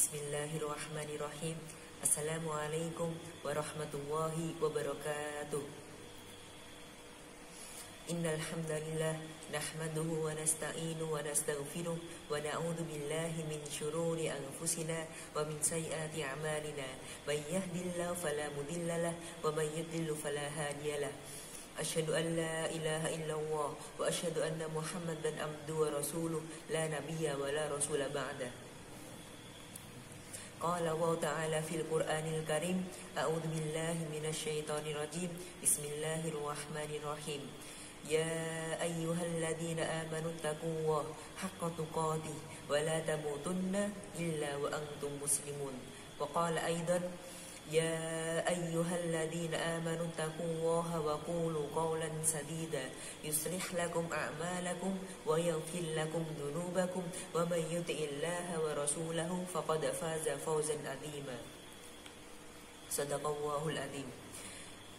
Bismillahirrahmanirrahim. Assalamualaikum warahmatullahi wabarakatuh. Innal hamdalillah nahmaduhu wa nasta'inuhu wa nastaghfiruh wa na'udzu billahi min shururi anfusina wa min sayyiati a'malina. May yahdihillahu fala mudhillalah wa may yudlil fala hadiyalah. Asyhadu an la ilaha illallah wa asyhadu anna Muhammadan abduhu wa rasuluh la nabiyya wa la rasula ba'da. Qala Allah ta'ala fil Qur'anil Karim, a'udzu billahi minasy syaithanir rajim. Bismillahirrahmanirrahim. Ya ayyuhalladzina amanu taqullaha haqqa tuqatih wa la tamutunna illa wa antum muslimun. Wa qala aidan ya ayyuhalladzina amanu taqullaha wa qulu qawlan sadida yuslih lakum a'malakum wa yaghfir lakum dhunubakum wa may yuti'illaha wa rasulahu faqad faza fawzan 'azima. Shadaqallahul 'azim.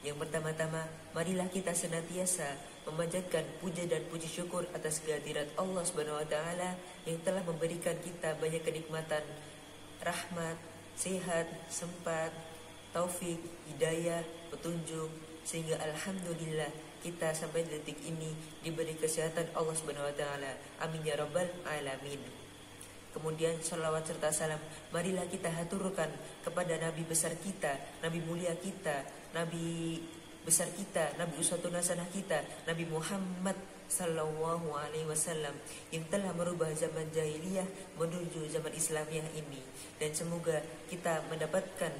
Yang pertama-tama, marilah kita senantiasa memanjatkan puja dan puji syukur atas kehadirat Allah Subhanahu wa taala yang telah memberikan kita banyak kenikmatan, rahmat, sehat, sempat, taufik, hidayah, petunjuk, sehingga alhamdulillah kita sampai detik ini diberi kesehatan Allah Subhanahu wa taala. Amin ya rabbal alamin. Kemudian salawat serta salam marilah kita haturkan kepada Nabi besar kita, Nabi mulia kita, Nabi besar kita, Nabi uswatun hasanah kita, Nabi Muhammad sallallahu alaihi wasallam yang telah merubah zaman jahiliyah menuju zaman Islamiah ini, dan semoga kita mendapatkan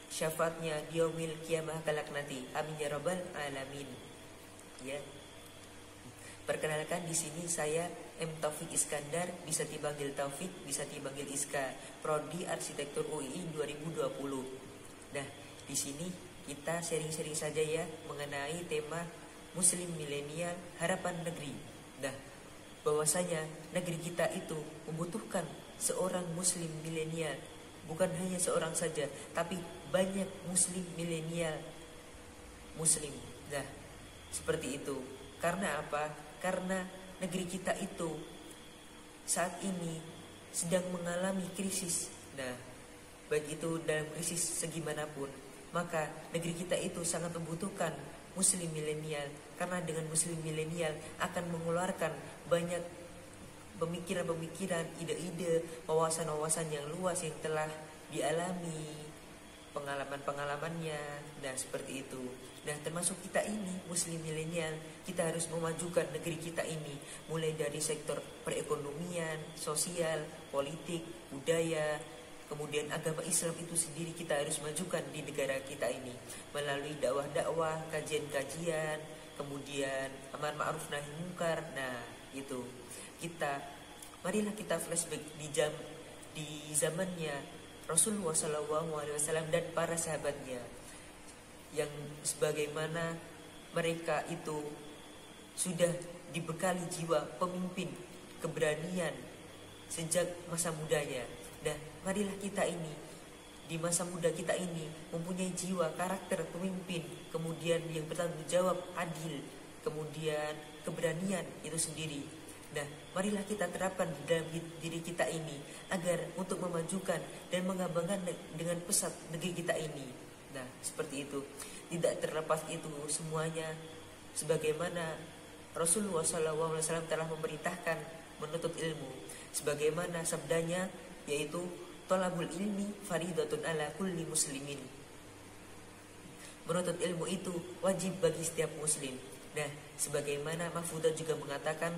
syafaatnya di yaumil qiyamah kelak nanti. Amin ya rabbal alamin. Ya. Perkenalkan, di sini saya M. Taufik Iskandar, bisa dipanggil Taufik, bisa dipanggil Iska, Prodi Arsitektur UII 2020. Nah, di sini kita sharing-sharing saja ya mengenai tema Muslim Milenial Harapan Negeri. Nah, bahwasanya negeri kita itu membutuhkan seorang Muslim milenial, bukan hanya seorang saja, tapi banyak Muslim milenial Muslim. Nah, seperti itu. Karena apa? Karena negeri kita itu saat ini sedang mengalami krisis. Nah, baik itu dalam krisis segimanapun, maka negeri kita itu sangat membutuhkan Muslim milenial. Karena dengan Muslim milenial akan mengeluarkan banyak pemikiran-pemikiran, ide-ide, wawasan-wawasan yang luas yang telah dialami, pengalaman-pengalamannya. Nah, seperti itu. Nah, termasuk kita ini Muslim milenial, kita harus memajukan negeri kita ini, mulai dari sektor perekonomian, sosial, politik, budaya, kemudian agama Islam itu sendiri kita harus majukan di negara kita ini melalui dakwah-dakwah, kajian-kajian, kemudian amar ma'ruf nahi munkar. Nah, itu marilah kita flashback di zamannya Rasulullah SAW dan para sahabatnya, yang sebagaimana mereka itu sudah dibekali jiwa pemimpin, keberanian sejak masa mudanya. Dan marilah kita ini di masa muda kita ini mempunyai jiwa karakter pemimpin, kemudian yang bertanggung jawab, adil, kemudian keberanian itu sendiri. Nah, marilah kita terapkan di dalam diri kita ini agar untuk memajukan dan mengembangkan dengan pesat negeri kita ini. Nah, seperti itu. Tidak terlepas itu semuanya, sebagaimana Rasulullah SAW telah memerintahkan menuntut ilmu, sebagaimana sabdanya, yaitu thalabul ilmi faridatun ala kulli muslimin. Menuntut ilmu itu wajib bagi setiap muslim. Nah, sebagaimana Mahfudzah juga mengatakan,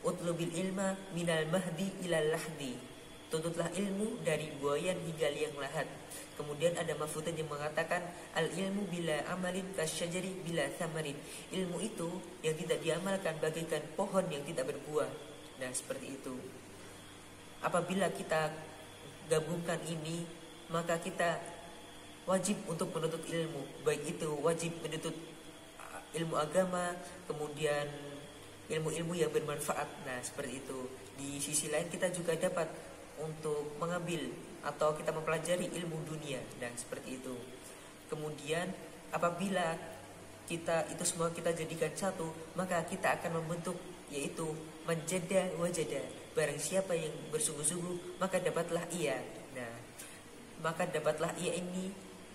utlubil ilma minal mahdi ilal lahdi. Tuntutlah ilmu dari buayan hingga liang lahat. Kemudian ada Mahfudzah yang mengatakan, al ilmu bila amalin kasyajari bila thamarin. Ilmu itu yang tidak diamalkan bagaikan pohon yang tidak berbuah. Nah, seperti itu. Apabila kita gabungkan ini, maka kita wajib untuk menuntut ilmu. Baik itu wajib menuntut ilmu agama, kemudian ilmu-ilmu yang bermanfaat. Nah, seperti itu. Di sisi lain kita juga dapat untuk mengambil atau kita mempelajari ilmu dunia. Dan seperti itu. Kemudian apabila kita itu semua kita jadikan satu, maka kita akan membentuk yaitu Manjada wajada, barang siapa yang bersungguh-sungguh maka dapatlah ia. Nah, maka dapatlah ia ini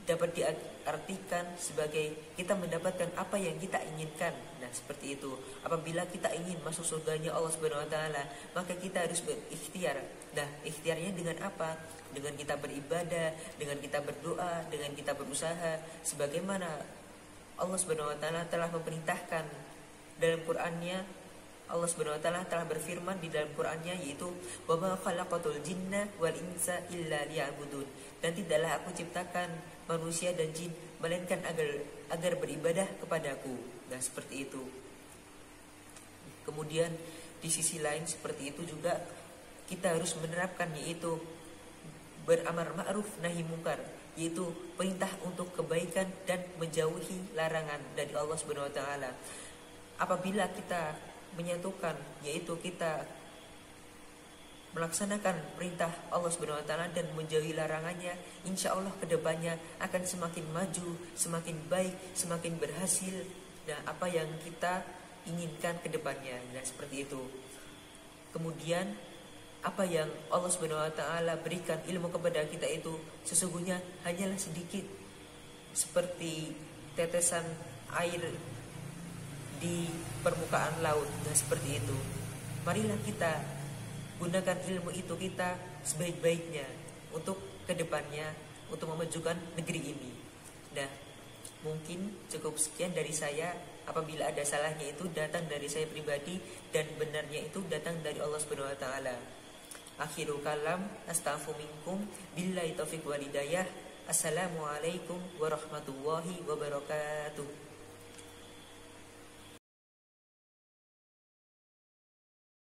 dapat diartikan sebagai kita mendapatkan apa yang kita inginkan. Nah, seperti itu. Apabila kita ingin masuk surganya Allah Subhanahu wa taala, maka kita harus berikhtiar. Nah, ikhtiarnya dengan apa? Dengan kita beribadah, dengan kita berdoa, dengan kita berusaha sebagaimana Allah Subhanahu wa taala telah memerintahkan dalam Qur'annya. Allah Subhanahu wa taala telah berfirman di dalam Qur'annya, yaitu wa ma khalaqatul jinna wal insa illa liya'budun, dan tidaklah aku ciptakan manusia dan jin melainkan agar beribadah kepadaku. Nah, seperti itu. Kemudian di sisi lain seperti itu juga kita harus menerapkan, yaitu beramar ma'ruf nahi mungkar, yaitu perintah untuk kebaikan dan menjauhi larangan dari Allah Subhanahu wa taala. Apabila kita menyatukan, yaitu kita melaksanakan perintah Allah Subhanahu wa taala dan menjauhi larangannya, insya Allah kedepannya akan semakin maju, semakin baik, semakin berhasil. Nah, apa yang kita inginkan kedepannya. Nah, seperti itu. Kemudian apa yang Allah Subhanahu wa taala berikan ilmu kepada kita itu sesungguhnya hanyalah sedikit, seperti tetesan air di permukaan laut. Nah, seperti itu. Marilah kita gunakan ilmu itu kita sebaik-baiknya untuk kedepannya, untuk memajukan negeri ini. Nah, mungkin cukup sekian dari saya. Apabila ada salahnya itu datang dari saya pribadi, dan benarnya itu datang dari Allah Subhanahu wa taala. Akhirul kalam, astaghfiru minkum, billahi taufiq wal hidayah. Assalamualaikum warahmatullahi wabarakatuh.